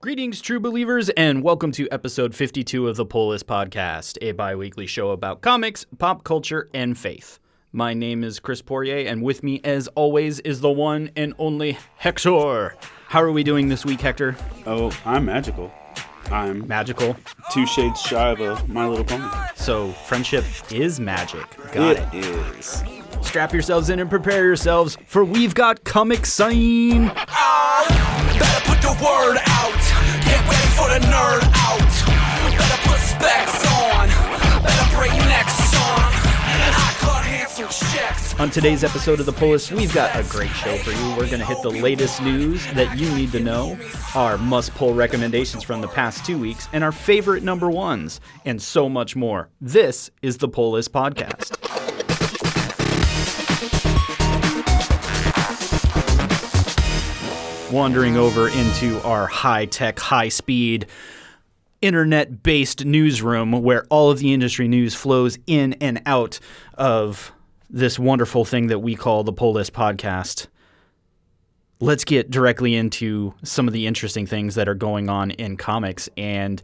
Greetings, true believers, and welcome to episode 52 of the Pull List Podcast, a bi-weekly show about comics, pop culture, and faith. My name is Chris Poirier, and with me, as always, is the one and only Hector. How are we doing this week, Hector? Oh, I'm magical. I'm magical. 2 shades shy of a My Little Pony. So, friendship is magic. Got it. It is. Strap yourselves in and prepare yourselves, for we've got comic sign. Better put the word out. Get ready for the nerd out. Better put specs on. Better break necks on. I cut handsome checks. On today's episode of The Pull List, we've got a great show for you. We're going to hit the latest news that you need to know, our must-pull recommendations from the past 2 weeks, and our favorite number ones, and so much more. This is The Pull List Podcast. Wandering over into our high-tech, high-speed, internet-based newsroom where all of the industry news flows in and out of this wonderful thing that we call the Pull List Podcast. Let's get directly into some of the interesting things that are going on in comics. And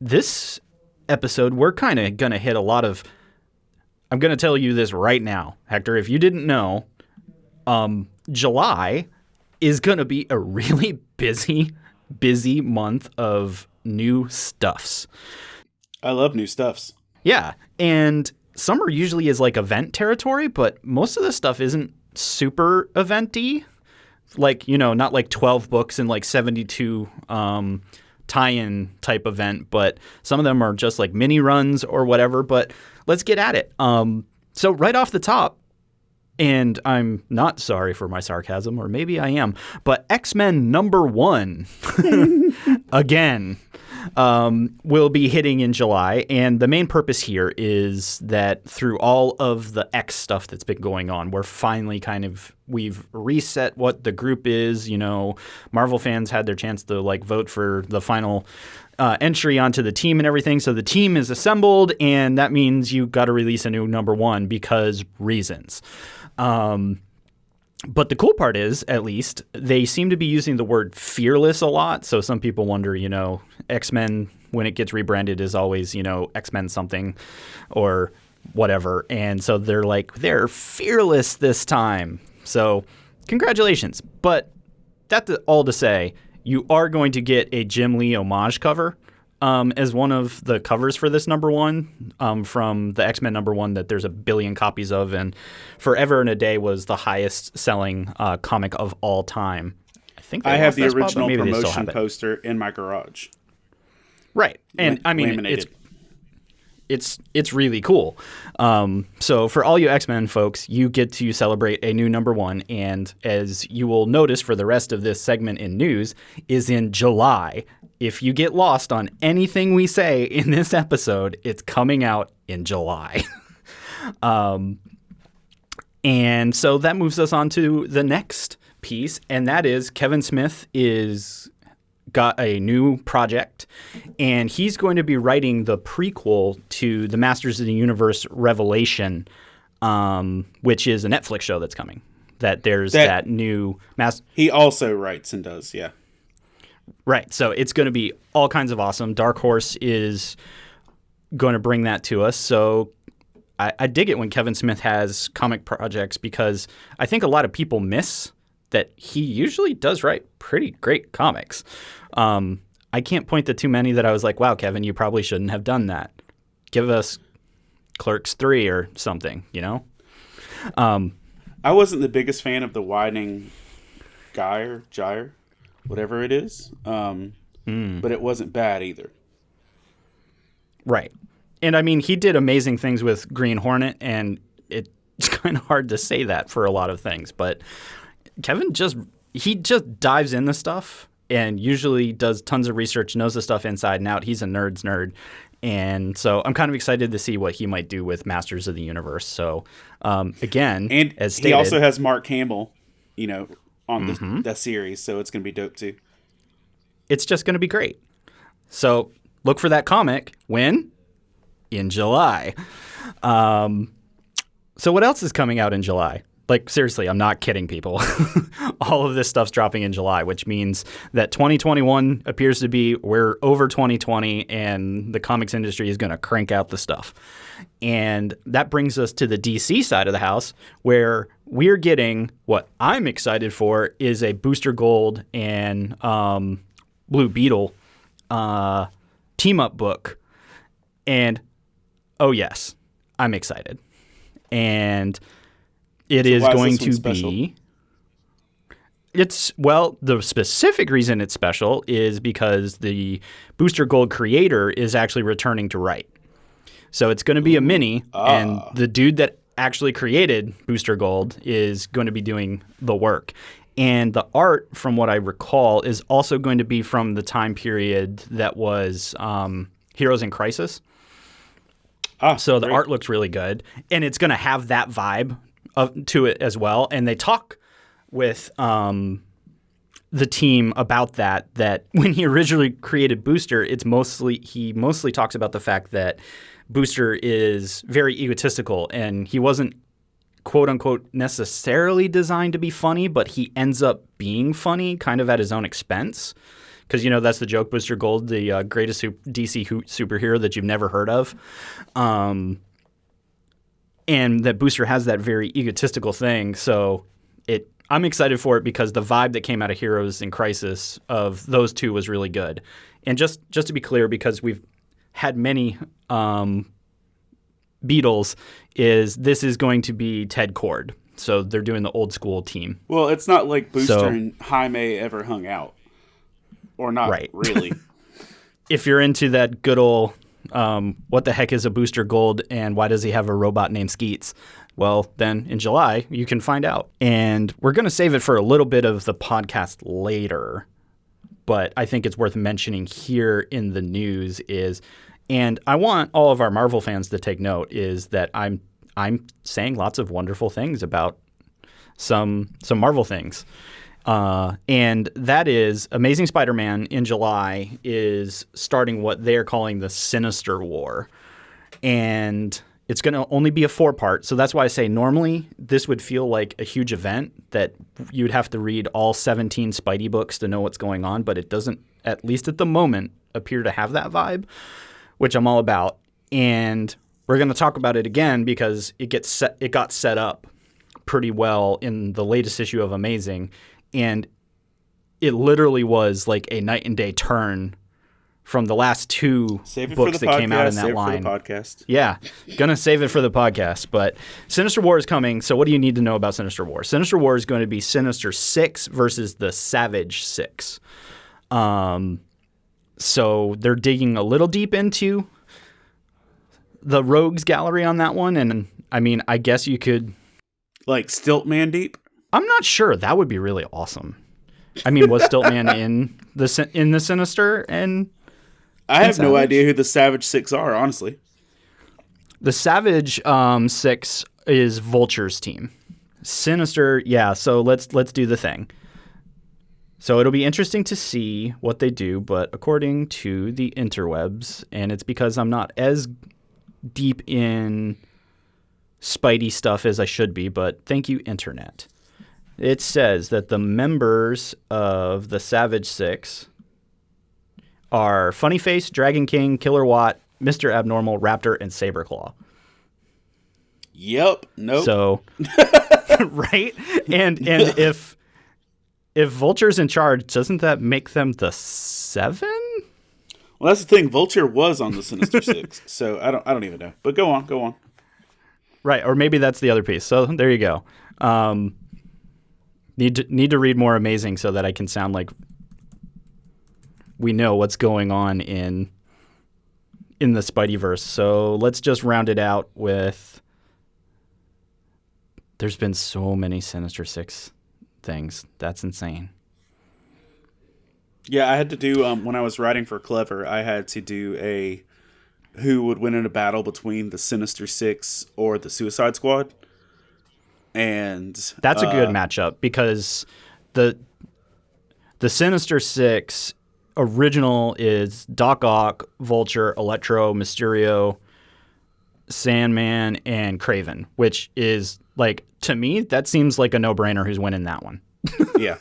this episode, we're kind of going to hit a lot of... I'm going to tell you this right now, Hector. If you didn't know, July is going to be a really busy month of new stuffs. I love new stuffs. Yeah, and summer usually is like event territory, but most of this stuff isn't super event-y. Like, you know, not like 12 books and like 72 tie-in type event, but some of them are just like mini runs or whatever, but let's get at it. So right off the top, and I'm not sorry for my sarcasm, or maybe I am, but X-Men #1, again, will be hitting in July. And the main purpose here is that through all of the X stuff that's been going on, we're finally we've reset what the group is. You know, Marvel fans had their chance to like vote for the final entry onto the team and everything. So the team is assembled, and that means you got to release a new #1 because reasons. But the cool part is, at least, they seem to be using the word fearless a lot. So some people wonder, you know, X-Men, when it gets rebranded, is always, you know, X-Men something or whatever. And so they're fearless this time. So congratulations. But that's all to say, you are going to get a Jim Lee homage cover as one of the covers for this #1 from the X-Men #1 that there's a billion copies of, and Forever and a Day was the highest selling comic of all time. I have the original promotion poster in my garage. Right. And I mean, it's really cool. So for all you X-Men folks, you get to celebrate a new #1, and as you will notice for the rest of this segment in news, is in July. If you get lost on anything we say in this episode, it's coming out in July. And so that moves us on to the next piece, and that is Kevin Smith is got a new project, and he's going to be writing the prequel to the Masters of the Universe Revelation, which is a Netflix show that's coming. That new He also writes and does, yeah. Right. So it's going to be all kinds of awesome. Dark Horse is going to bring that to us. So I dig it when Kevin Smith has comic projects, because I think a lot of people miss that he usually does write pretty great comics. I can't point to too many that I was like, wow, Kevin, you probably shouldn't have done that. Give us Clerks 3 or something, you know? I wasn't the biggest fan of the Widening Gyre, whatever it is, but it wasn't bad either. Right. And I mean, he did amazing things with Green Hornet, and it's kind of hard to say that for a lot of things, but Kevin just dives into stuff and usually does tons of research, knows the stuff inside and out. He's a nerd's nerd. And so I'm kind of excited to see what he might do with Masters of the Universe. So again, and as stated, he also has Mark Hamill, you know, on the series, so it's going to be dope too. It's just going to be great. So look for that comic when? In July. So what else is coming out in July? Like, seriously, I'm not kidding, people. All of this stuff's dropping in July, which means that 2021 appears to be we're over 2020 and the comics industry is going to crank out the stuff. And that brings us to the DC side of the house, where we're getting what I'm excited for is a Booster Gold and Blue Beetle team-up book. And, oh, yes, I'm excited. And it is going to be... the specific reason it's special is because the Booster Gold creator is actually returning to write. So it's going to be a mini, and the dude that actually created Booster Gold is going to be doing the work. And the art, from what I recall, is also going to be from the time period that was Heroes in Crisis. So the art looks really good, and it's going to have that vibe to it as well. And they talk with the team about that when he originally created Booster, he mostly talks about the fact that Booster is very egotistical, and he wasn't quote unquote necessarily designed to be funny, but he ends up being funny kind of at his own expense. Because, that's the joke, Booster Gold, the greatest DC superhero that you've never heard of. And that Booster has that very egotistical thing. So I'm excited for it because the vibe that came out of Heroes in Crisis of those two was really good. And just to be clear, because we've had many Beatles, this is going to be Ted Kord. So they're doing the old school team. Well, it's not like Booster and Jaime ever hung out. Or not really. If you're into that good old, what the heck is a Booster Gold and why does he have a robot named Skeets? Well, then in July, you can find out. And we're going to save it for a little bit of the podcast later. But I think it's worth mentioning here in the news and I want all of our Marvel fans to take note, is that I'm saying lots of wonderful things about some Marvel things. And that is Amazing Spider-Man in July is starting what they're calling the Sinister War. And it's going to only be a 4-part. So that's why I say normally this would feel like a huge event that you'd have to read all 17 Spidey books to know what's going on. But it doesn't, at least at the moment, appear to have that vibe, which I'm all about. And we're going to talk about it again because it got set up pretty well in the latest issue of Amazing. And it literally was like a night and day turn from the last two books that came out in that line. Save it for the podcast. Yeah, gonna save it for the podcast. But Sinister War is coming, so what do you need to know about Sinister War? Sinister War is going to be Sinister 6 versus the Savage 6. So they're digging a little deep into the Rogues Gallery on that one. And, I mean, I guess you could... Like Stiltman deep? I'm not sure. That would be really awesome. I mean, was Stiltman in the Sinister? And I have no idea who the Savage 6 are, honestly. The Savage 6 is Vulture's team. Sinister, yeah. So let's do the thing. So it'll be interesting to see what they do. But according to the interwebs, and it's because I'm not as deep in Spidey stuff as I should be, but thank you, Internet. It says that the members of the Savage 6 are Funny Face, Dragon King, Killer Watt, Mr. Abnormal, Raptor, and Saberclaw. Yep. Nope. So, right? And if Vulture's in charge, doesn't that make them the 7? Well, that's the thing. Vulture was on the Sinister 6, so I don't even know. But go on. Right, or maybe that's the other piece. So there you go. Need to read more Amazing so that I can sound like we know what's going on in the Spideyverse. So let's just round it out with... There's been so many Sinister 6 things. That's insane. Yeah, I had to do, when I was writing for Clever, I had to do a who would win in a battle between the Sinister Six or the Suicide Squad. And that's a good matchup because the Sinister Six original is Doc Ock, Vulture, Electro, Mysterio, Sandman, and Kraven, which is Like, to me, that seems like a no-brainer who's winning that one. Yeah.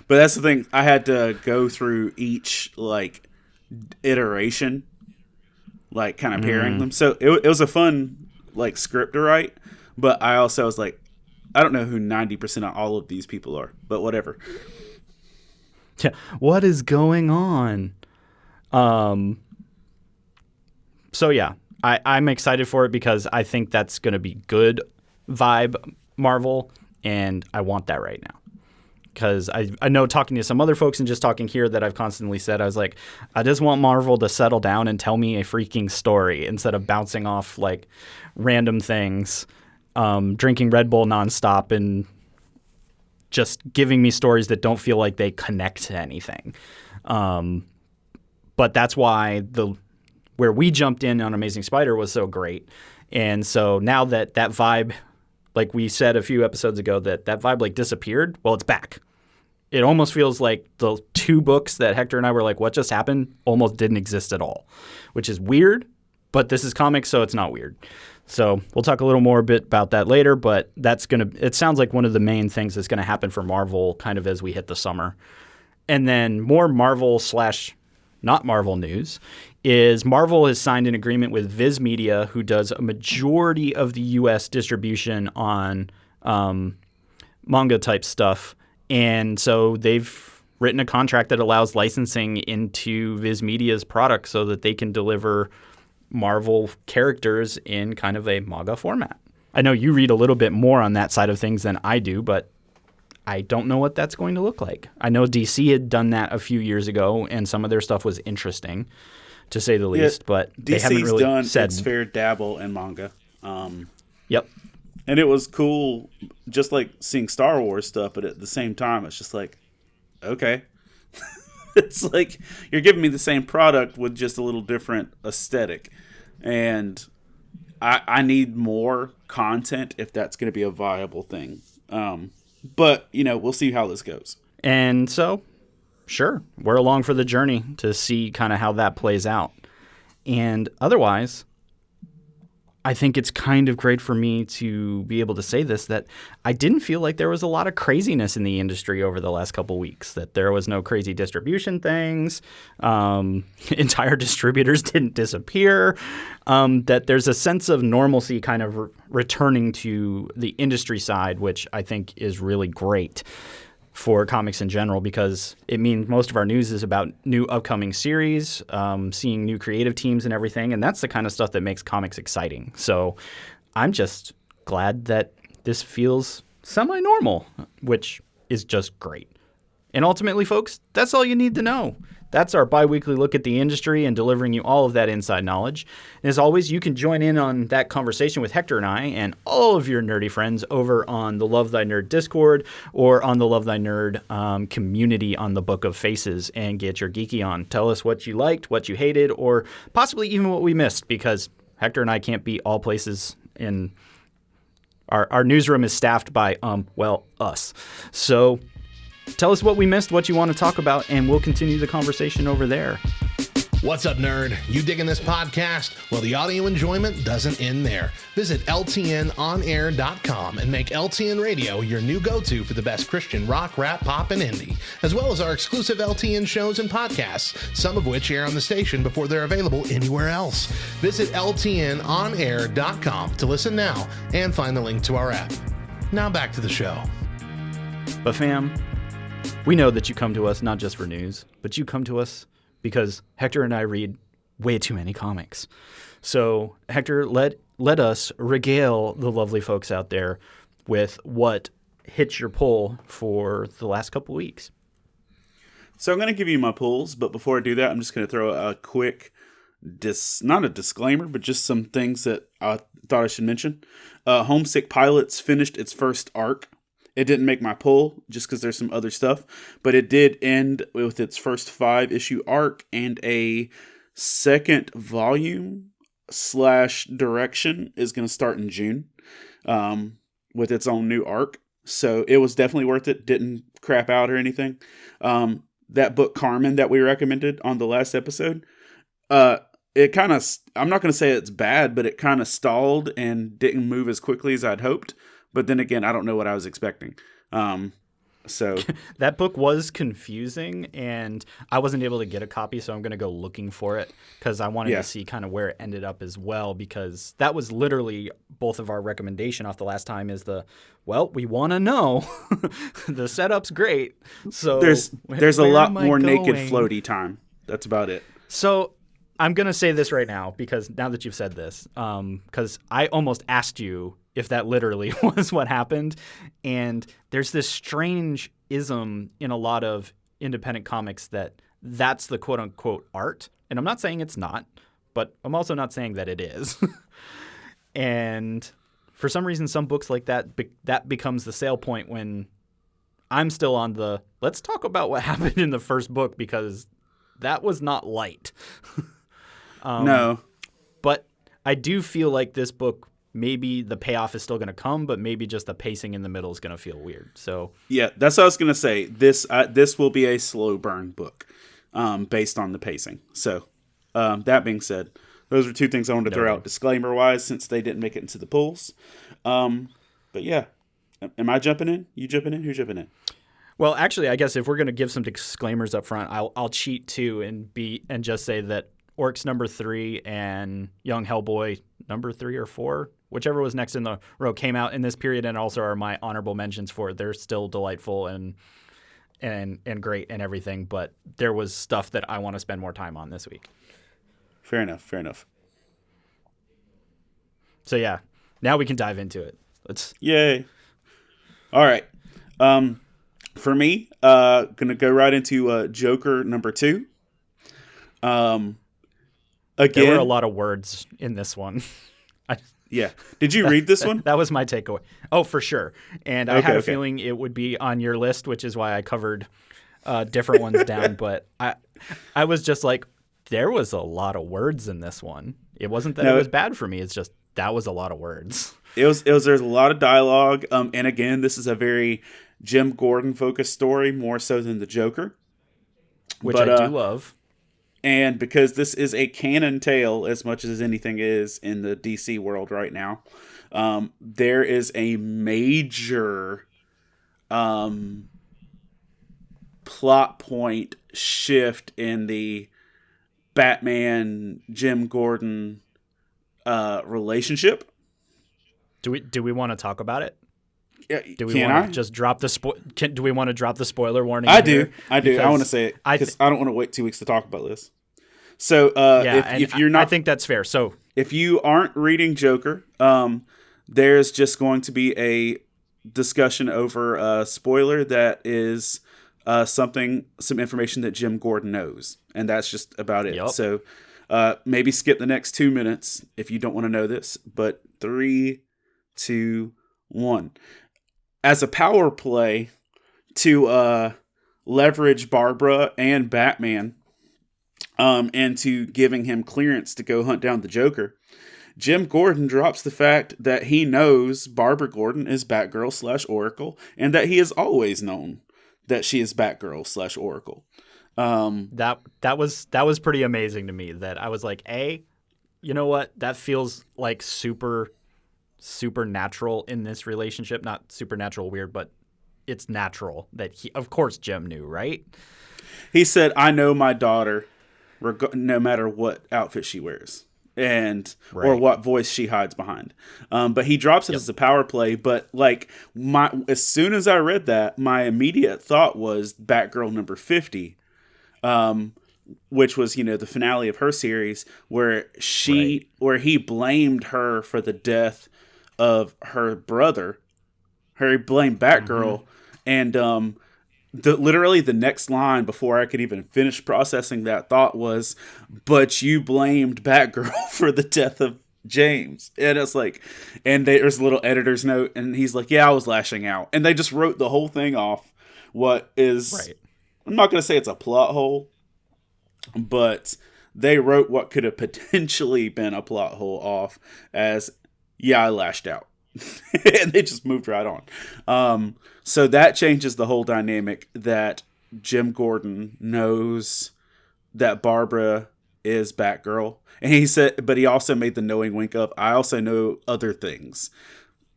But that's the thing. I had to go through each, like, iteration, like, kind of pairing them. So it was a fun, like, script to write. But I also was like, I don't know who 90% of all of these people are. But whatever. Yeah. What is going on? So, yeah. I'm excited for it because I think that's going to be good vibe Marvel, and I want that right now. Because I know talking to some other folks and just talking here that I've constantly said, I was like, I just want Marvel to settle down and tell me a freaking story instead of bouncing off like random things, drinking Red Bull nonstop and just giving me stories that don't feel like they connect to anything. But that's why where we jumped in on Amazing Spider was so great. And so now that vibe, like we said a few episodes ago, that vibe like disappeared, well, it's back. It almost feels like the 2 books that Hector and I were like, what just happened, almost didn't exist at all, which is weird, but this is comics, so it's not weird. So we'll talk a little more bit about that later, but it sounds like one of the main things that's going to happen for Marvel kind of as we hit the summer. And then more Marvel / not Marvel news is Marvel has signed an agreement with Viz Media, who does a majority of the U.S. distribution on manga type stuff. And so they've written a contract that allows licensing into Viz Media's product so that they can deliver Marvel characters in kind of a manga format. I know you read a little bit more on that side of things than I do, but I don't know what that's going to look like. I know DC had done that a few years ago, and some of their stuff was interesting, to say the least. But they haven't really done said its fair dabble in manga. Yep. And it was cool, just like seeing Star Wars stuff, but at the same time, it's just like, okay. It's like you're giving me the same product with just a little different aesthetic. And I need more content if that's going to be a viable thing. But, we'll see how this goes. And so, sure, we're along for the journey to see kind of how that plays out. And otherwise, I think it's kind of great for me to be able to say this, that I didn't feel like there was a lot of craziness in the industry over the last couple weeks, that there was no crazy distribution things, entire distributors didn't disappear, that there's a sense of normalcy kind of returning to the industry side, which I think is really great for comics in general, because it means most of our news is about new upcoming series, seeing new creative teams and everything, and that's the kind of stuff that makes comics exciting. So I'm just glad that this feels semi-normal, which is just great. And ultimately, folks, that's all you need to know. That's our bi-weekly look at the industry and delivering you all of that inside knowledge. And as always, you can join in on that conversation with Hector and I and all of your nerdy friends over on the Love Thy Nerd Discord or on the Love Thy Nerd community on the Book of Faces and get your geeky on. Tell us what you liked, what you hated, or possibly even what we missed, because Hector and I can't be all places in our newsroom is staffed by, us. So tell us what we missed, what you want to talk about, and we'll continue the conversation over there. What's up, nerd? You digging this podcast? Well, the audio enjoyment doesn't end there. Visit LTNOnAir.com and make LTN Radio your new go-to for the best Christian rock, rap, pop, and indie, as well as our exclusive LTN shows and podcasts, some of which air on the station before they're available anywhere else. Visit LTNOnAir.com to listen now and find the link to our app. Now back to the show. But fam, we know that you come to us not just for news, but you come to us because Hector and I read way too many comics. So, Hector, let us regale the lovely folks out there with what hits your pull for the last couple weeks. So I'm going to give you my pulls, but before I do that, I'm just going to throw a quick, not a disclaimer, but just some things that I thought I should mention. Homesick Pilots finished its first arc. It didn't make my pull just because there's some other stuff, but it did end with its first 5-issue arc, and a second volume / direction is going to start in June with its own new arc. So it was definitely worth it. Didn't crap out or anything. That book Carmen that we recommended on the last episode, it kind of, I'm not going to say it's bad, but it kind of stalled and didn't move as quickly as I'd hoped. But then again, I don't know what I was expecting. So That book was confusing, and I wasn't able to get a copy, so I'm going to go looking for it because I wanted to see kind of where it ended up as well, because that was literally both of our recommendation off the last time is we want to know. The setup's great. So there's a lot more naked floaty time. That's about it. So I'm going to say this right now, because now that you've said this, because I almost asked you if that literally was what happened. And there's this strange ism in a lot of independent comics that's the quote unquote art. And I'm not saying it's not, but I'm also not saying that it is. And for some reason, some books like that, that becomes the sale point when I'm still on let's talk about what happened in the first book, because that was not light. No. But I do feel like this book, maybe the payoff is still going to come, but maybe just the pacing in the middle is going to feel weird. So yeah, that's what I was going to say. This will be a slow burn book based on the pacing. So that being said, those are two things I wanted to throw out disclaimer-wise, since they didn't make it into the polls. But yeah, am I jumping in? You jumping in? Who's jumping in? Well, actually, I guess if we're going to give some disclaimers up front, I'll cheat too and just say that Orcs number 3 and Young Hellboy number 3 or 4, whichever was next in the row, came out in this period, and also are my honorable mentions for it. They're still delightful and great and everything, but there was stuff that I want to spend more time on this week. Fair enough. So yeah, now we can dive into it. Yay. All right. For me, gonna go right into Joker number 2. Again, there were a lot of words in this one. Yeah. Did you read this one? That was my takeaway. Oh, for sure. And I had a feeling it would be on your list, which is why I covered different ones down. But I was just like, there was a lot of words in this one. It wasn't that it was bad for me. It's just that was a lot of words. There's a lot of dialogue. And again, this is a very Jim Gordon focused story, more so than the Joker. Which I do love. And because this is a canon tale as much as anything is in the DC world right now, there is a major plot point shift in the Batman Jim Gordon relationship. Do we want to talk about it? Do we Can want I to just drop the do we want to drop the spoiler warning? I do. I want to say it because I don't want to wait 2 weeks to talk about this. So if you're not, I think that's fair. So if you aren't reading Joker, there's just going to be a discussion over a spoiler that is some information that Jim Gordon knows, and that's just about it. Yep. So maybe skip the next 2 minutes if you don't want to know this. But 3, 2, 1. As a power play to leverage Barbara and Batman into giving him clearance to go hunt down the Joker, Jim Gordon drops the fact that he knows Barbara Gordon is Batgirl/Oracle, and that he has always known that she is Batgirl/Oracle. That was pretty amazing to me. That I was like, you know what? That feels like supernatural in this relationship. Not supernatural weird, but it's natural that of course Jim knew, right? He said, I know my daughter no matter what outfit she wears or what voice she hides behind. But he drops it as a power play. But like as soon as I read that, my immediate thought was Batgirl number 50, which was, the finale of her series where he blamed her for the death of her brother. He blamed Batgirl, and literally the next line before I could even finish processing that thought was, "But you blamed Batgirl for the death of James," and it's like, and there's a little editor's note, and he's like, "Yeah, I was lashing out," and they just wrote the whole thing off. What is? I'm not going to say it's a plot hole, but they wrote what could have potentially been a plot hole off as, yeah, I lashed out. And they just moved right on. So that changes the whole dynamic that Jim Gordon knows that Barbara is Batgirl. And he said, but he also made the knowing wink of, I also know other things.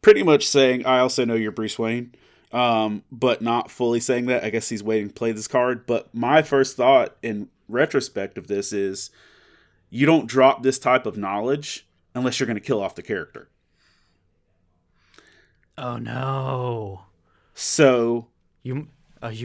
pretty much saying, I also know you're Bruce Wayne, but not fully saying that. I guess he's waiting to play this card. But my first thought in retrospect of this is you don't drop this type of knowledge unless you're going to kill off the character. Oh, no. So You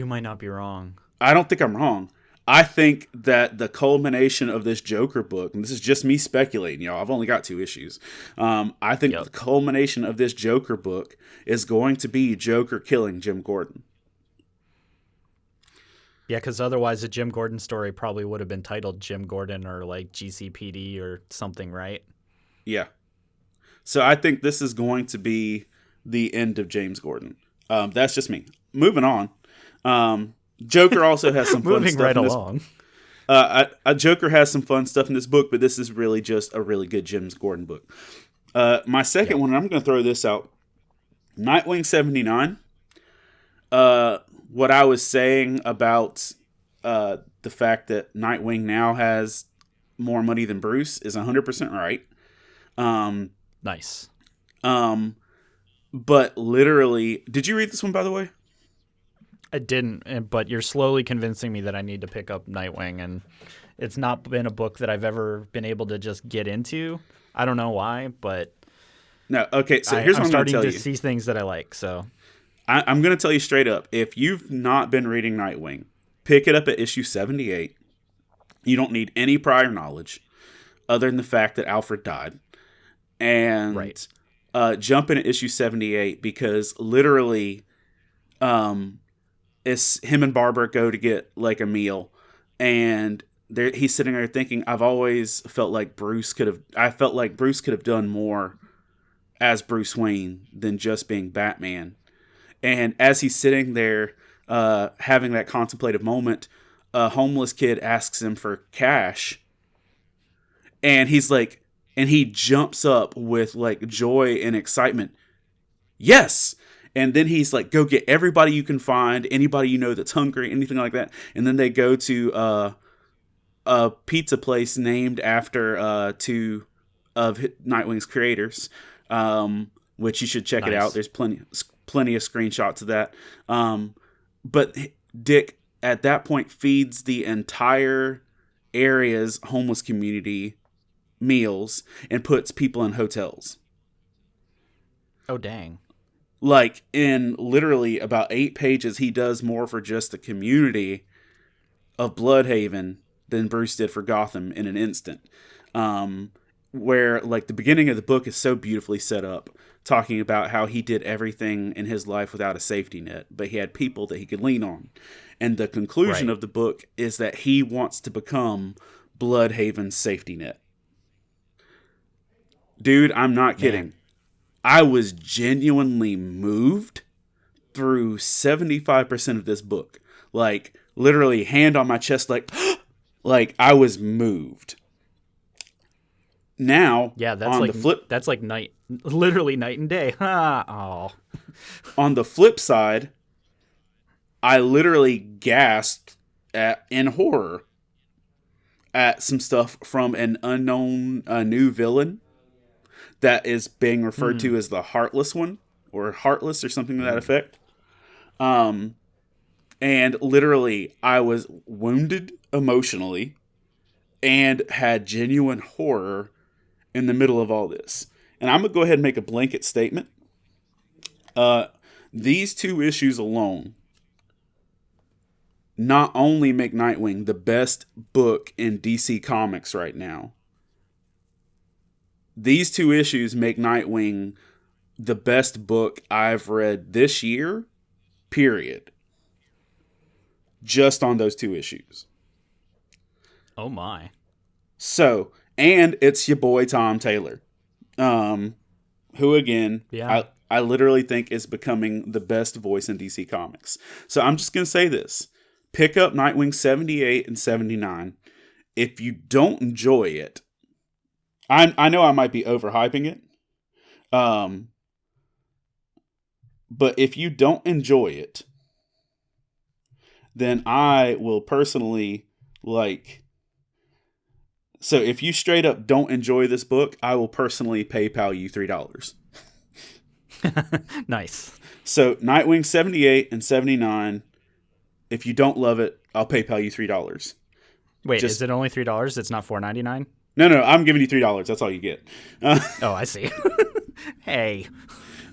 might not be wrong. I don't think I'm wrong. I think that the culmination of this Joker book, and this is just me speculating, y'all, I've only got 2 issues. I think the culmination of this Joker book is going to be Joker killing Jim Gordon. Yeah, because otherwise a Jim Gordon story probably would have been titled Jim Gordon or like GCPD or something, right? Yeah. So I think this is going to be the end of James Gordon. That's just me. Moving on. Joker also has some fun Moving stuff right in this. along. Joker has some fun stuff in this book, but this is really just a really good James Gordon book. My second one, and I'm going to throw this out. Nightwing 79. What I was saying about the fact that Nightwing now has more money than Bruce is 100% right. Nice. But literally, did you read this one, by the way? I didn't, but you're slowly convincing me that I need to pick up Nightwing, and it's not been a book that I've ever been able to just get into. I don't know why, but No. Okay, so here's what I'm going to starting tell to you. see things that I like. So I'm going to tell you straight up. If you've not been reading Nightwing, pick it up at issue 78. You don't need any prior knowledge other than the fact that Alfred died. And Right. Jump in at issue 78 because literally it's him and Barbara go to get like a meal. And he's sitting there thinking, I've always felt like Bruce could have done more as Bruce Wayne than just being Batman. And as he's sitting there having that contemplative moment, a homeless kid asks him for cash. And he's like, and he jumps up with like joy and excitement. Yes! And then he's like, go get everybody you can find, anybody you know that's hungry, anything like that. And then they go to a pizza place named after 2 of Nightwing's creators, which you should check it out. There's plenty of screenshots of that. But Dick, at that point, feeds the entire area's homeless community meals and puts people in hotels. Oh, dang. Like, in literally about 8 pages, he does more for just the community of Bloodhaven than Bruce did for Gotham in an instant. Where, like, the beginning of the book is so beautifully set up, talking about how he did everything in his life without a safety net, but he had people that he could lean on. And the conclusion of the book is that he wants to become Bloodhaven's safety net. Dude, I'm not kidding. I was genuinely moved through 75% of this book. Like, literally hand on my chest, like, like I was moved. Now, Yeah, that's on like the flip, that's like literally night and day. Oh. on the flip side, I literally gasped in horror at some stuff from an unknown new villain that is being referred to as the Heartless one, or Heartless, or something to that effect. And literally, I was wounded emotionally and had genuine horror in the middle of all this. And I'm going to go ahead and make a blanket statement. These 2 issues alone not only make Nightwing the best book in DC Comics right now, these 2 issues make Nightwing the best book I've read this year, period. Just on those 2 issues. Oh, my. So, and it's your boy Tom Taylor, who again, I literally think is becoming the best voice in DC Comics. So I'm just going to say this. Pick up Nightwing 78 and 79. If you don't enjoy it, I know I might be overhyping it, but if you don't enjoy it, then I will personally, so if you straight up don't enjoy this book, I will personally PayPal you $3. Nice. So Nightwing 78 and 79. If you don't love it, I'll PayPal you $3. Wait, is it only $3? It's not $4.99? No, I'm giving you $3. That's all you get. Oh, I see. Hey.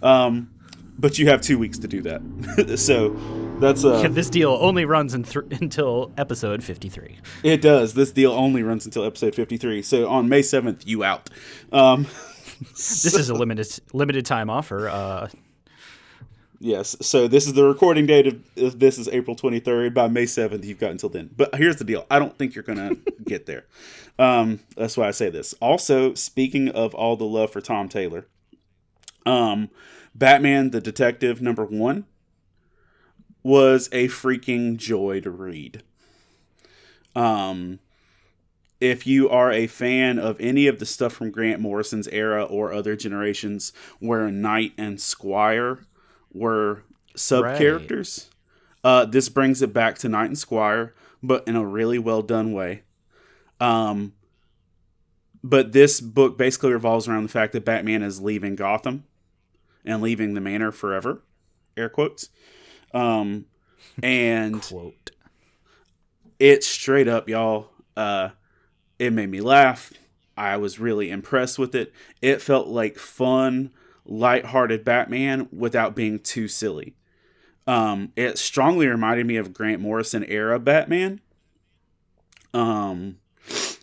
But you have 2 weeks to do that. So that's This deal only runs until episode 53. It does. This deal only runs until episode 53. So on May 7th, you out. This is a limited time offer. Yes. So this is the recording date of this is April 23rd. By May 7th, you've got until then. But here's the deal. I don't think you're going to get there. That's why I say this. Also, speaking of all the love for Tom Taylor, Batman the Detective #1 was a freaking joy to read. If you are a fan of any of the stuff from Grant Morrison's era or other generations where Knight and Squire were sub-characters, this brings it back to Knight and Squire, but in a really well done way. But this book basically revolves around the fact that Batman is leaving Gotham and leaving the manor forever, air quotes. And Quote. It's straight up, y'all. It made me laugh. I was really impressed with it. It felt like fun, lighthearted Batman without being too silly. It strongly reminded me of Grant Morrison era Batman,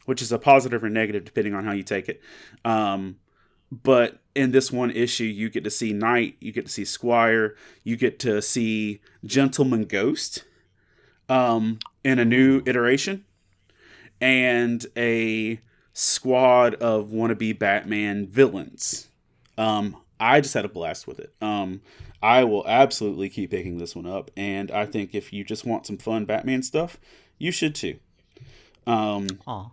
which is a positive or negative depending on how you take it. But in this one issue, you get to see Knight, you get to see Squire, you get to see Gentleman Ghost in a new iteration, and a squad of wannabe Batman villains. I just had a blast with it. I will absolutely keep picking this one up, and I think if you just want some fun Batman stuff, you should too. Aw.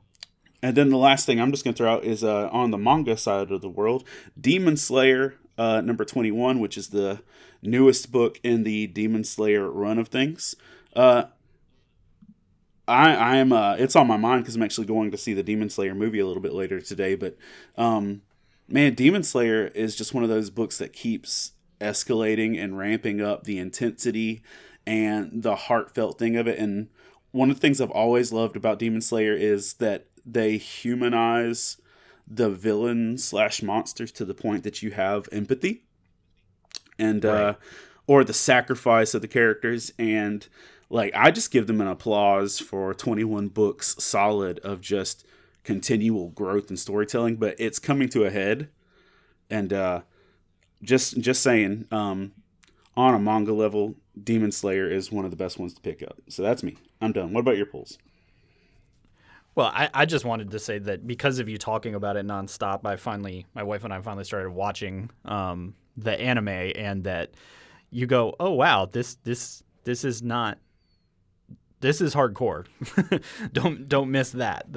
And then the last thing I'm just going to throw out is on the manga side of the world, Demon Slayer number 21, which is the newest book in the Demon Slayer run of things. I am it's on my mind because I'm actually going to see the Demon Slayer movie a little bit later today. But man, Demon Slayer is just one of those books that keeps escalating and ramping up the intensity and the heartfelt thing of it. And one of the things I've always loved about Demon Slayer is that they humanize the villain / monsters to the point that you have empathy and Right. Or the sacrifice of the characters. And like, I just give them an applause for 21 books solid of just continual growth and storytelling, but it's coming to a head. And just saying, on a manga level, Demon Slayer is one of the best ones to pick up. So that's me. I'm done. What about your pulls? Well, I just wanted to say that because of you talking about it nonstop, my wife and I finally started watching the anime, and that you go, oh wow, this is hardcore. Don't miss that.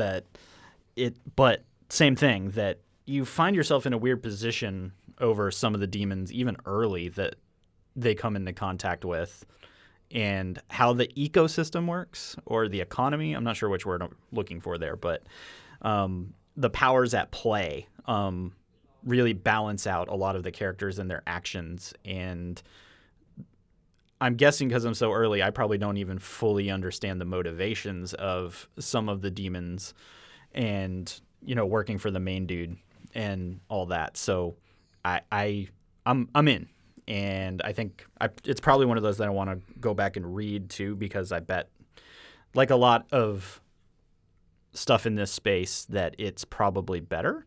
But same thing, that you find yourself in a weird position over some of the demons, even early, that they come into contact with. And how the ecosystem works, or the economy. I'm not sure which word I'm looking for there, but the powers at play really balance out a lot of the characters and their actions. And I'm guessing because I'm so early, I probably don't even fully understand the motivations of some of the demons and, working for the main dude and all that. So I'm in. And I think it's probably one of those that I want to go back and read too, because I bet, like a lot of stuff in this space, that it's probably better.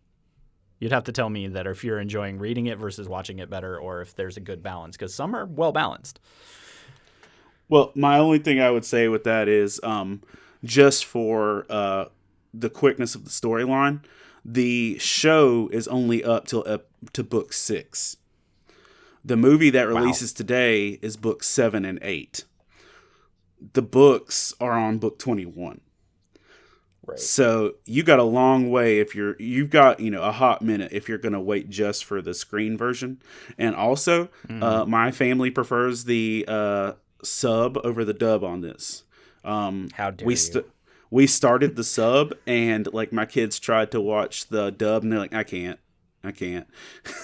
You'd have to tell me that if you're enjoying reading it versus watching it better, or if there's a good balance, because some are well balanced. Well, my only thing I would say with that is just for the quickness of the storyline, the show is only up to book 6. The movie that releases today is book 7 and 8. The books are on book 21. Right. So you got a long way if you've got a hot minute if you're going to wait just for the screen version. And also, my family prefers the sub over the dub on this. How dare you? We started the sub, and like my kids tried to watch the dub, and they're like, I can't. I can't.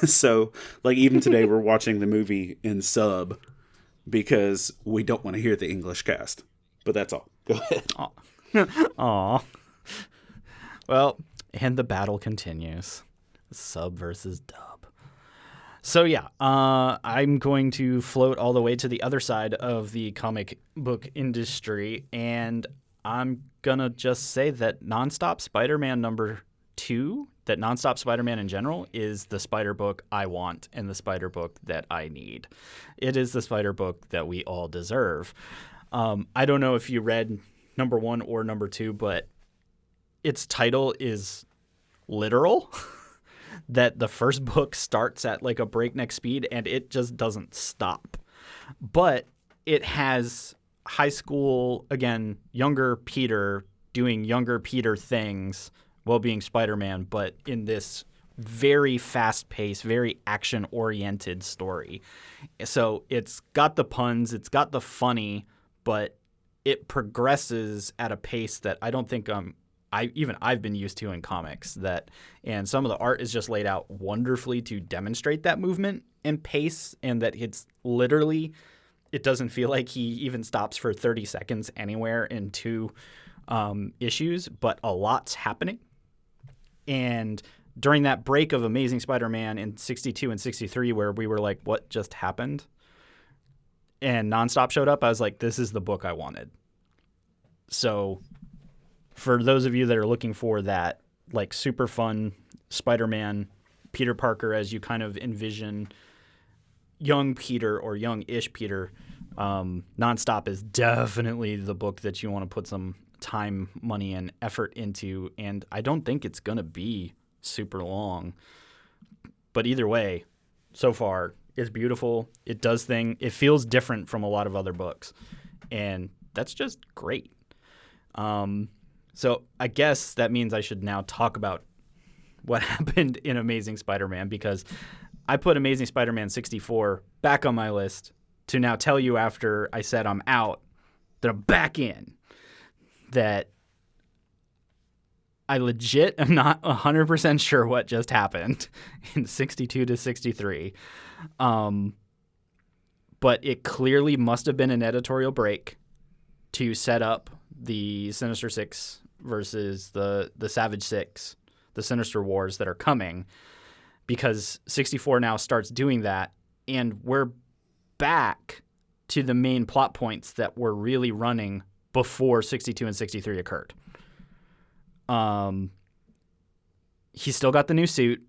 So, like, even today we're watching the movie in sub because we don't want to hear the English cast. But that's all. Go ahead. Aw. Well, and the battle continues. Sub versus dub. So yeah, I'm going to float all the way to the other side of the comic book industry, and I'm gonna just say that Nonstop Spider-Man #2, that Nonstop Spider-Man in general, is the Spider book I want and the Spider book that I need. It is the Spider book that we all deserve. I don't know if you read #1 or #2, but its title is literal. That the first book starts at like a breakneck speed and it just doesn't stop. But it has high school, again, younger Peter doing younger Peter things while being Spider-Man, but in this very fast-paced, very action-oriented story. So it's got the puns, it's got the funny, but it progresses at a pace that I don't think I've been used to in comics, and some of the art is just laid out wonderfully to demonstrate that movement and pace, and that it's literally, it doesn't feel like he even stops for 30 seconds anywhere in 2 issues, but a lot's happening. And during that break of Amazing Spider-Man in 62 and 63, where we were like, what just happened? And Nonstop showed up, I was like, this is the book I wanted. So for those of you that are looking for that like super fun Spider-Man, Peter Parker as you kind of envision young Peter or young-ish Peter, Nonstop is definitely the book that you want to put some time, money, and effort into. And I don't think it's going to be super long. But either way, so far, it's beautiful. It does things. It feels different from a lot of other books. And that's just great. So I guess that means I should now talk about what happened in Amazing Spider-Man, because I put Amazing Spider-Man 64 back on my list to now tell you, after I said I'm out, that I'm back in, that I legit am not 100% sure what just happened in 62 to 63. But it clearly must have been an editorial break to set up the Sinister Six versus the Savage Six, the Sinister Wars that are coming, because 64 now starts doing that, and we're back to the main plot points that were really running before 62 and 63 occurred. He's still got the new suit.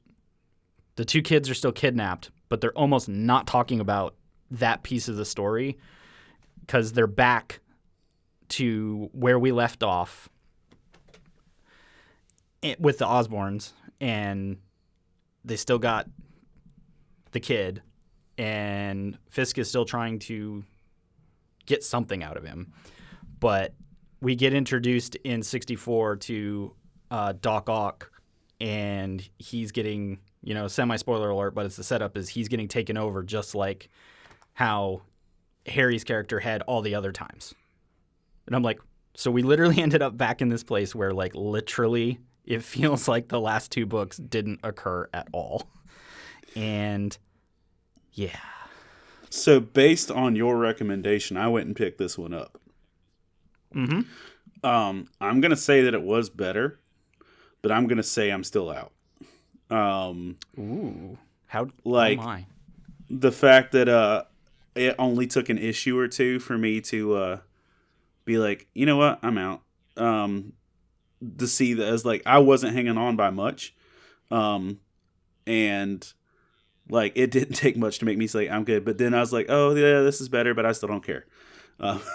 The 2 kids are still kidnapped, but they're almost not talking about that piece of the story because they're back to where we left off with the Osborns, and they still got the kid, and Fisk is still trying to get something out of him. But we get introduced in 64 to Doc Ock, and he's getting, semi-spoiler alert, but it's the setup is he's getting taken over just like how Harry's character had all the other times. And I'm like, so we literally ended up back in this place where, like, literally it feels like the last 2 books didn't occur at all. And yeah. So based on your recommendation, I went and picked this one up. Mm-hmm. I'm going to say that it was better, but I'm going to say I'm still out. Ooh. How like, am I? The fact that it only took an issue or 2 for me to be like, you know what, I'm out. To see that as like I wasn't hanging on by much, and like it didn't take much to make me say I'm good. But then I was like, oh yeah, this is better, but I still don't care.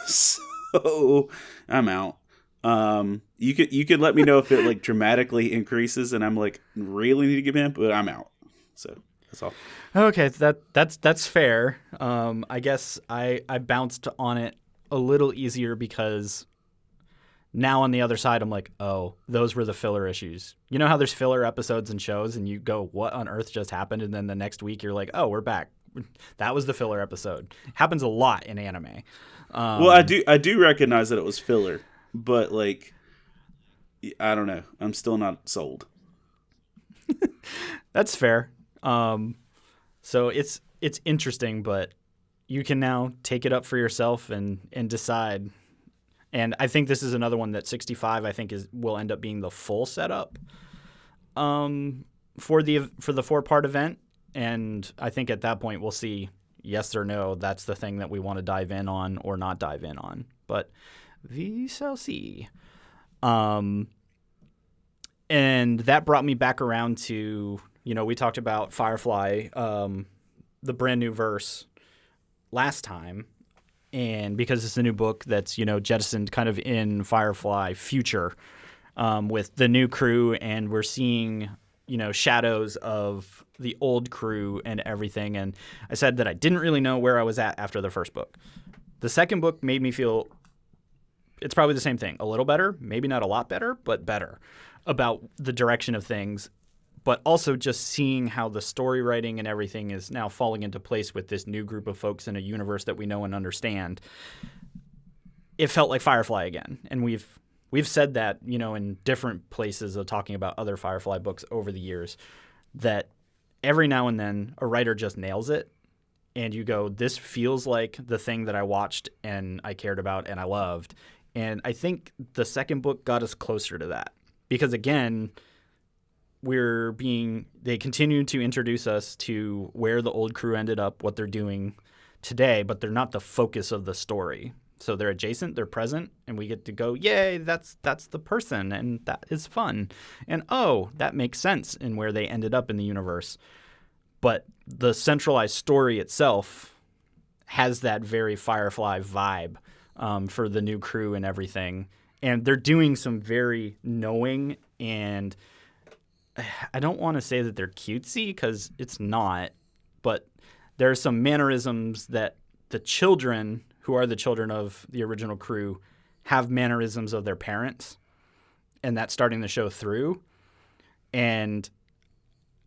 So I'm out. You could let me know if it like dramatically increases, and I'm like really need to give in, but I'm out. So that's all. Okay, that's fair. I guess I bounced on it a little easier because now on the other side, I'm like, oh, those were the filler issues. You know how there's filler episodes and shows, and you go, what on earth just happened? And then the next week, you're like, oh, we're back. That was the filler episode. Happens a lot in anime. Well, I do recognize that it was filler, but like, I don't know. I'm still not sold. That's fair. So it's interesting, but you can now take it up for yourself and decide. And I think this is another one that 65 I think will end up being the full setup for the 4-part event. And I think at that point we'll see yes or no. That's the thing that we want to dive in on or not dive in on. But we shall see. And that brought me back around to, we talked about Firefly, the brand new verse last time. And because it's a new book that's, jettisoned kind of in Firefly future with the new crew, and we're seeing, shadows of the old crew and everything. And I said that I didn't really know where I was at after the first book. The second book made me feel it's probably the same thing, a little better, maybe not a lot better, but better about the direction of things. But also just seeing how the story writing and everything is now falling into place with this new group of folks in a universe that we know and understand. It felt like Firefly again. And we've said that, in different places of talking about other Firefly books over the years, that every now and then a writer just nails it. And you go, this feels like the thing that I watched and I cared about and I loved. And I think the second book got us closer to that. Because again, they continue to introduce us to where the old crew ended up, what they're doing today, but they're not the focus of the story. So they're adjacent, they're present, and we get to go, yay, that's the person, and that is fun. And oh, that makes sense in where they ended up in the universe. But the centralized story itself has that very Firefly vibe for the new crew and everything. And they're doing some very knowing, and I don't want to say that they're cutesy because it's not, but there are some mannerisms that the children, who are the children of the original crew, have mannerisms of their parents, and that's starting to show through. And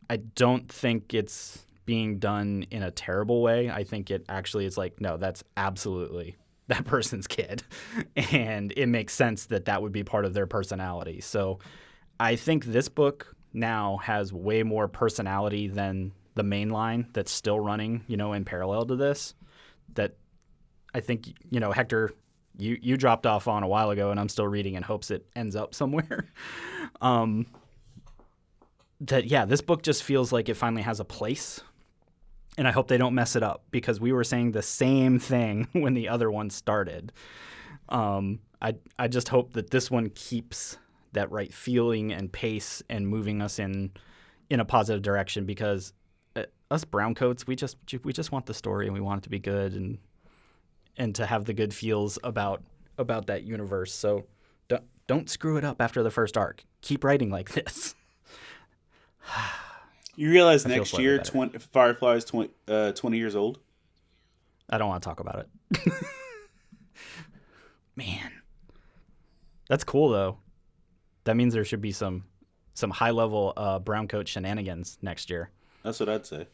I don't think it's being done in a terrible way. I think it actually is like, no, that's absolutely that person's kid. And it makes sense that that would be part of their personality. So I think this book now has way more personality than the main line that's still running, in parallel to this. That I think, Hector, you dropped off on a while ago, and I'm still reading in hopes it ends up somewhere. This book just feels like it finally has a place. And I hope they don't mess it up, because we were saying the same thing when the other one started. I just hope that this one keeps that right feeling and pace and moving us in a positive direction, because us browncoats, we just want the story, and we want it to be good and to have the good feels about that universe. So don't screw it up after the first arc. Keep writing like this. You realize next year Firefly is 20 years old? I don't want to talk about it. Man. That's cool, though. That means there should be some high-level browncoat shenanigans next year. That's what I'd say.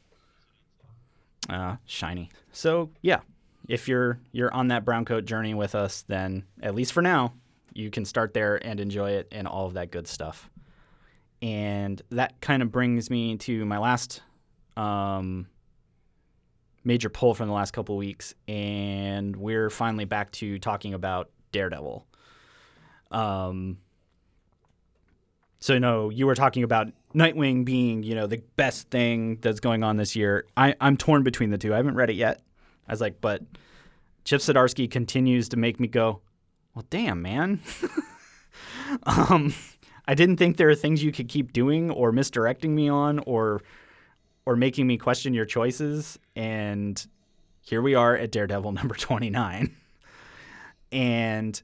Shiny. So, yeah. If you're on that browncoat journey with us, then at least for now, you can start there and enjoy it and all of that good stuff. And that kind of brings me to my last major pull from the last couple of weeks, and we're finally back to talking about Daredevil. So, you were talking about Nightwing being, the best thing that's going on this year. I'm torn between the two. I haven't read it yet. I was like, but Chip Zdarsky continues to make me go, well, damn, man. I didn't think there are things you could keep doing or misdirecting me on or making me question your choices. And here we are at Daredevil number 29. And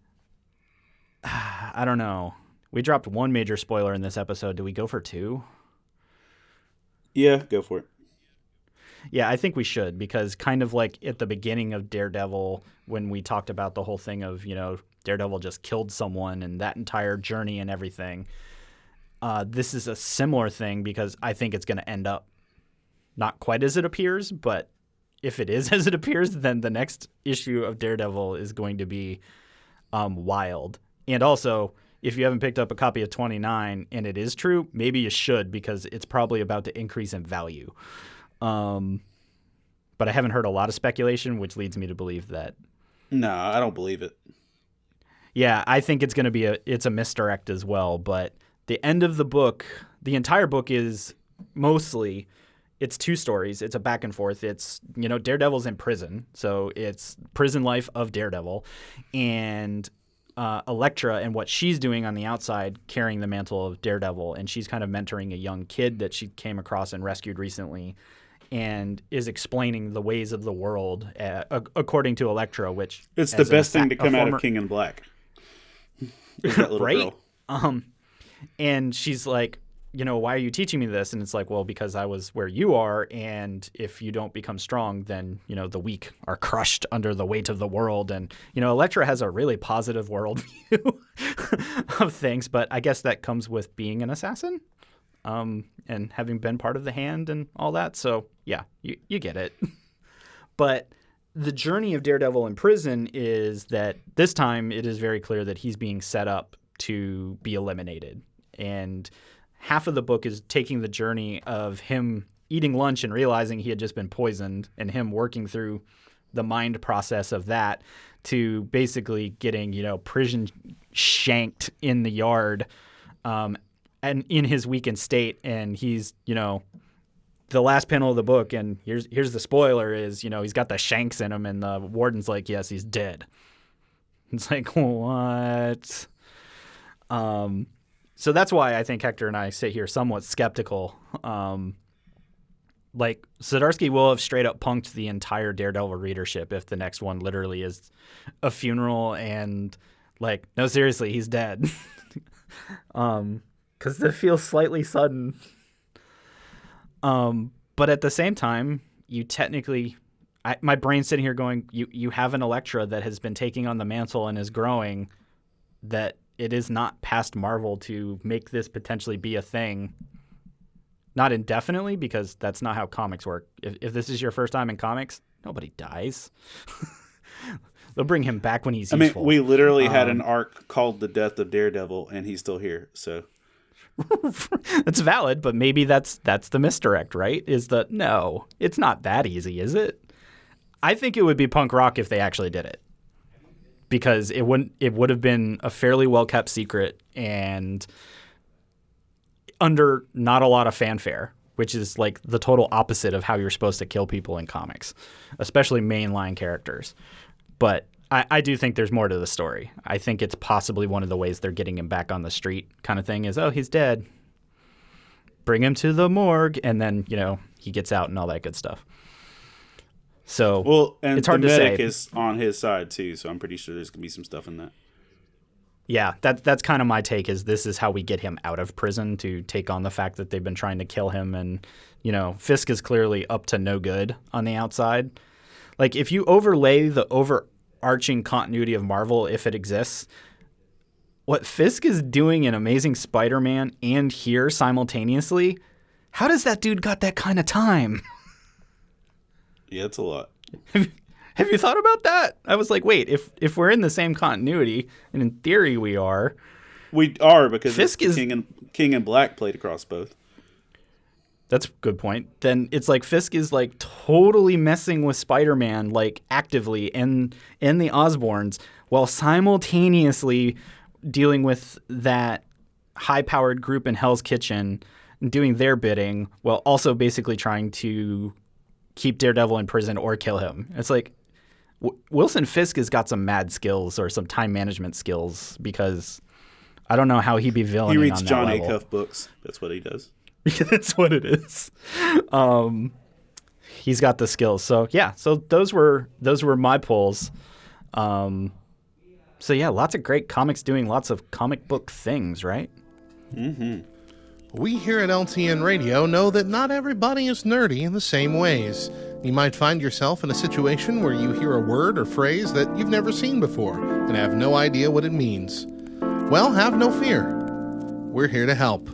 I don't know. We dropped one major spoiler in this episode. Do we go for two? Yeah, go for it. Yeah, I think we should, because kind of like at the beginning of Daredevil, when we talked about the whole thing of, Daredevil just killed someone and that entire journey and everything. This is a similar thing, because I think it's going to end up not quite as it appears, but if it is as it appears, then the next issue of Daredevil is going to be wild. And also, if you haven't picked up a copy of 29 and it is true, maybe you should, because it's probably about to increase in value. But I haven't heard a lot of speculation, which leads me to believe that. No, I don't believe it. Yeah, I think it's going to be it's a misdirect as well. But the end of the book, the entire book is mostly, it's two stories. It's a back and forth. It's, Daredevil's in prison. So it's prison life of Daredevil. And Elektra and what she's doing on the outside, carrying the mantle of Daredevil. And she's kind of mentoring a young kid that she came across and rescued recently, and is explaining the ways of the world according to Elektra, which it's the best thing to come out of King in Black. Is that little right? girl. And she's like, why are you teaching me this? And it's like, well, because I was where you are, and if you don't become strong, then, the weak are crushed under the weight of the world. And, Elektra has a really positive worldview of things, but I guess that comes with being an assassin. And having been part of the Hand and all that. So, yeah, you get it. But the journey of Daredevil in prison is that this time it is very clear that he's being set up to be eliminated. And half of the book is taking the journey of him eating lunch and realizing he had just been poisoned, and him working through the mind process of that to basically getting, prison shanked in the yard, and in his weakened state. And he's, the last panel of the book, and here's the spoiler, is, he's got the shanks in him, and the warden's like, yes, he's dead. It's like, what? So that's why I think Hector and I sit here somewhat skeptical. Like, Zdarsky will have straight up punked the entire Daredevil readership if the next one literally is a funeral and, like, no, seriously, he's dead. Because that feels slightly sudden. But at the same time, you technically, my brain's sitting here going, you have an Elektra that has been taking on the mantle and is growing, that it is not past Marvel to make this potentially be a thing. Not indefinitely, because that's not how comics work. If this is your first time in comics, nobody dies. They'll bring him back when he's useful. We literally had an arc called The Death of Daredevil, and he's still here, so... That's valid, but maybe that's the misdirect, right? Is that, no, it's not that easy, is it? I think it would be punk rock if they actually did it, because it would have been a fairly well kept secret and under not a lot of fanfare, which is like the total opposite of how you're supposed to kill people in comics, especially mainline characters. But I do think there's more to the story. I think it's possibly one of the ways they're getting him back on the street kind of thing is, oh, he's dead. Bring him to the morgue, and then, he gets out and all that good stuff. So, and it's hard the to medic say. is on his side, too, so I'm pretty sure there's going to be some stuff in that. Yeah, that's kind of my take, is this is how we get him out of prison, to take on the fact that they've been trying to kill him. And, Fisk is clearly up to no good on the outside. Like, if you overlay the overarching continuity of Marvel, if it exists, what Fisk is doing in Amazing Spider-Man and here simultaneously, how does that dude got that kind of time? Yeah, it's a lot. Have you thought about that? I was like, wait, if we're in the same continuity, and in theory we are. We are, because Fisk is King and Black played across both. That's a good point. Then it's like Fisk is like totally messing with Spider-Man, like actively, and the Osborns, while simultaneously dealing with that high-powered group in Hell's Kitchen, doing their bidding, while also basically trying to keep Daredevil in prison or kill him. It's like Wilson Fisk has got some mad skills or some time management skills, because I don't know how he'd be villaining on that level. He reads John Acuff books. That's what he does. That's what it is. He's got the skills. So yeah, so those were my pulls. So yeah, lots of great comics doing lots of comic book things, right? Mm-hmm. We here at LTN Radio know that not everybody is nerdy in the same ways. You might find yourself in a situation where you hear a word or phrase that you've never seen before and have no idea what it means. Well, have no fear. We're here to help.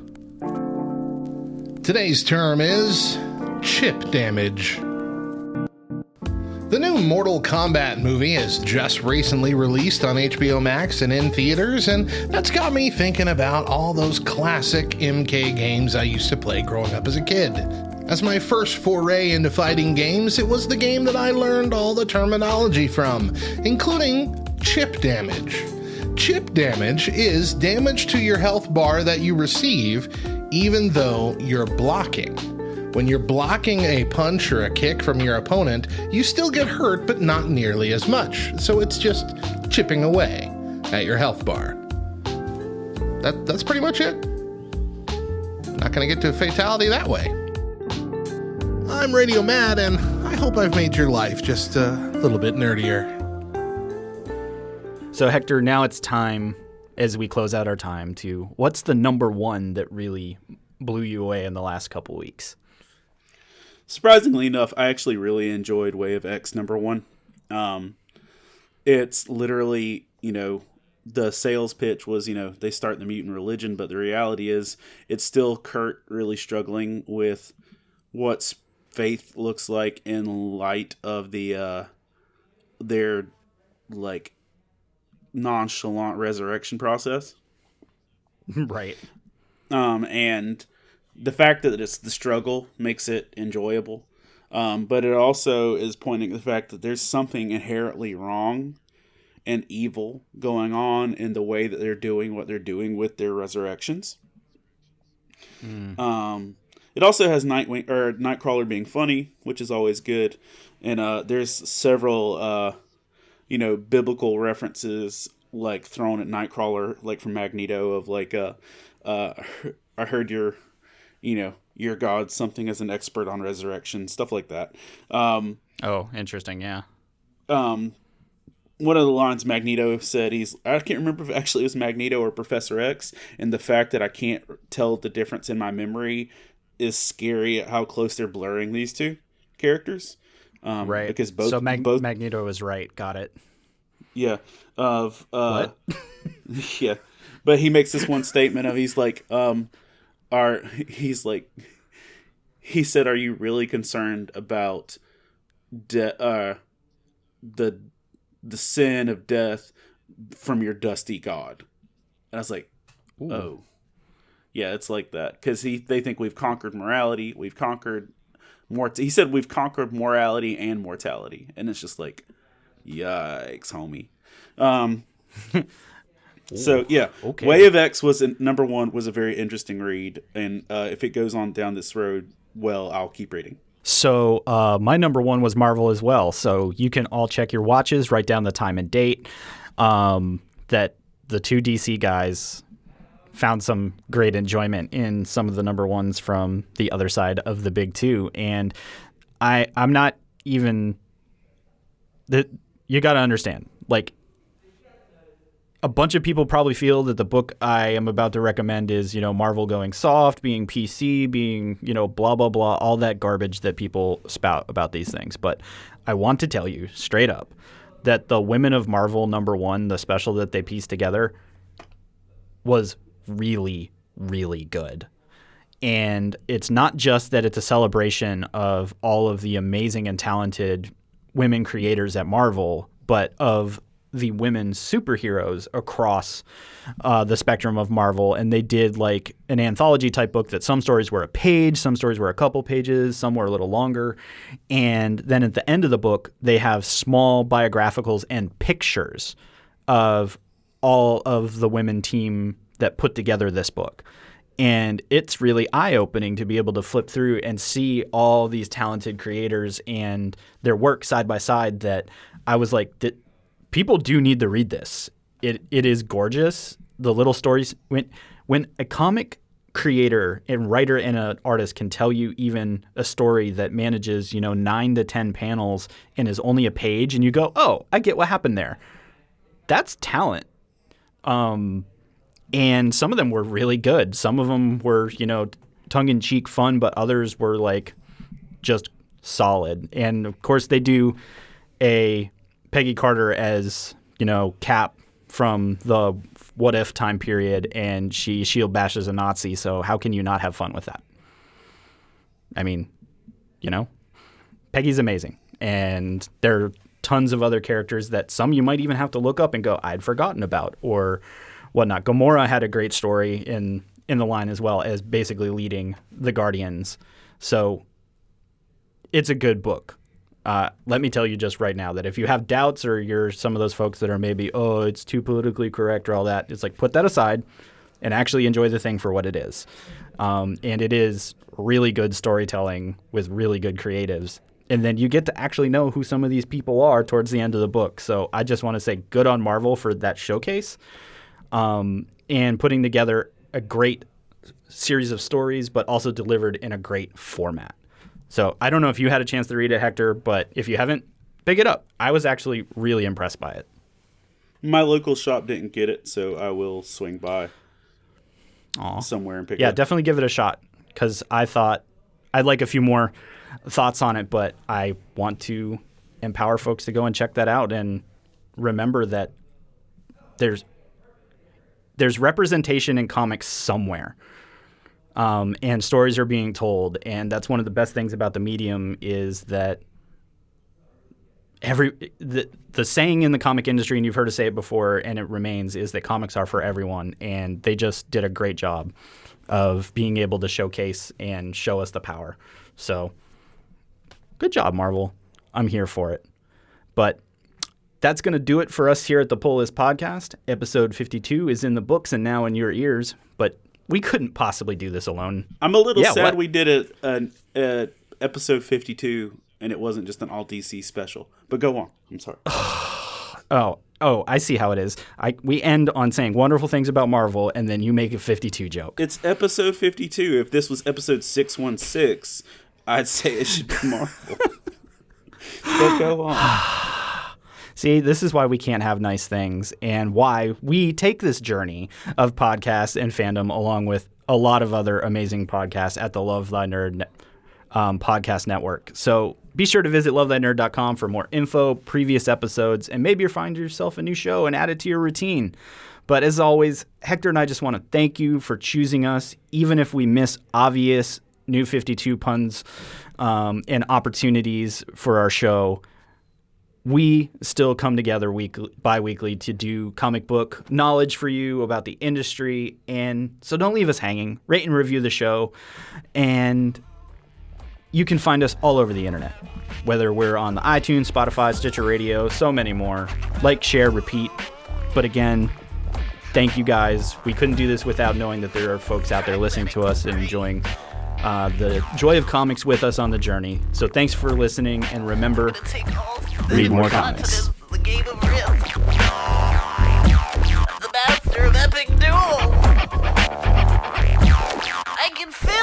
Today's term is chip damage. The new Mortal Kombat movie is just recently released on HBO Max and in theaters, and that's got me thinking about all those classic MK games I used to play growing up as a kid. As my first foray into fighting games, it was the game that I learned all the terminology from, including chip damage. Chip damage is damage to your health bar that you receive even though you're blocking. When you're blocking a punch or a kick from your opponent, you still get hurt, but not nearly as much. So it's just chipping away at your health bar. That's pretty much it. Not gonna get to a fatality that way. I'm Radio Mad, and I hope I've made your life just a little bit nerdier. So Hector, now it's time, as we close out our time, to what's the number one that really blew you away in the last couple weeks? Surprisingly enough, I actually really enjoyed Way of X #1. It's literally, the sales pitch was, they start the mutant religion, but the reality is it's still Kurt really struggling with what faith looks like in light of their nonchalant resurrection process. Right. And the fact that it's the struggle makes it enjoyable. But it also is pointing to the fact that there's something inherently wrong and evil going on in the way that they're doing what they're doing with their resurrections. It also has Nightcrawler being funny, which is always good. And there's several, biblical references thrown at Nightcrawler, from Magneto of I heard your God's something as an expert on resurrection, stuff like that. Oh, interesting. Yeah. One of the lines Magneto said, I can't remember if actually it was Magneto or Professor X, and the fact that I can't tell the difference in my memory is scary at how close they're blurring these two characters. Right. Because both Magneto was right. Got it. Yeah. What? Yeah. But he makes this one statement of he said, "Are you really concerned about the sin of death from your dusty god?" And I was like, "Ooh. Oh, yeah, it's like that." Because they think we've conquered morality, we've conquered he said we've conquered morality and mortality, and it's just like, yikes, homie. So yeah, okay. Way of X was #1 was a very interesting read, and if it goes on down this road, well, I'll keep reading. So my #1 was Marvel as well. So you can all check your watches, write down the time and date. That the two DC guys found some great enjoyment in some of the #1s from the other side of the big two, and I'm not even that. You got to understand, a bunch of people probably feel that the book I am about to recommend is, Marvel going soft, being PC, being, blah, blah, blah, all that garbage that people spout about these things. But I want to tell you straight up that the Women of Marvel #1, the special that they pieced together, was really, really good. And it's not just that it's a celebration of all of the amazing and talented women creators at Marvel, but of the women superheroes across the spectrum of Marvel. And they did an anthology type book that some stories were a page, some stories were a couple pages, some were a little longer. And then at the end of the book, they have small biographicals and pictures of all of the women team that put together this book. And it's really eye-opening to be able to flip through and see all these talented creators and their work side by side, that I was like, people do need to read this. It is gorgeous. The little stories. When a comic creator and writer and an artist can tell you even a story that manages, 9 to 10 panels and is only a page, and you go, oh, I get what happened there. That's talent. And some of them were really good. Some of them were, tongue-in-cheek fun, but others were just solid. And of course they do a Peggy Carter as, Cap from the What If time period, and she shield bashes a Nazi, so how can you not have fun with that? I mean, Peggy's amazing. And there are tons of other characters that some you might even have to look up and go, I'd forgotten about or whatnot. Gamora had a great story in the line as well as basically leading the Guardians. So it's a good book. Let me tell you just right now that if you have doubts or you're some of those folks that are maybe, oh, it's too politically correct or all that, it's like put that aside and actually enjoy the thing for what it is. And it is really good storytelling with really good creatives. And then you get to actually know who some of these people are towards the end of the book. So I just want to say good on Marvel for that showcase and putting together a great series of stories, but also delivered in a great format. So I don't know if you had a chance to read it, Hector, but if you haven't, pick it up. I was actually really impressed by it. My local shop didn't get it, so I will swing by somewhere and pick it up. Yeah, definitely give it a shot because I thought I'd like a few more thoughts on it, but I want to empower folks to go and check that out and remember that there's representation in comics somewhere. And stories are being told, and that's one of the best things about the medium is that the saying in the comic industry, and you've heard us say it before, and it remains, is that comics are for everyone, and they just did a great job of being able to showcase and show us the power. So, good job, Marvel. I'm here for it. But that's going to do it for us here at the Pull List Podcast. Episode 52 is in the books and now in your ears, but we couldn't possibly do this alone. I'm a little sad we did an episode 52 and it wasn't just an all DC special. But go on. I'm sorry. Oh, I see how it is. We end on saying wonderful things about Marvel, and then you make a 52 joke. It's episode 52. If this was episode 616, I'd say it should be Marvel. But go on. See, this is why we can't have nice things and why we take this journey of podcasts and fandom along with a lot of other amazing podcasts at the Love Thy Nerd podcast network. So be sure to visit lovethynerd.com for more info, previous episodes, and maybe you'll find yourself a new show and add it to your routine. But as always, Hector and I just want to thank you for choosing us, even if we miss obvious New 52 puns and opportunities for our show. We still come together bi-weekly to do comic book knowledge for you about the industry. And so don't leave us hanging. Rate and review the show. And you can find us all over the internet, whether we're on the iTunes, Spotify, Stitcher Radio, so many more. Like, share, repeat. But again, thank you guys. We couldn't do this without knowing that there are folks out there listening to us and enjoying the joy of comics with us on the journey. So thanks for listening, and remember, read more comics. The game of risk. The master of epic duel. I can fit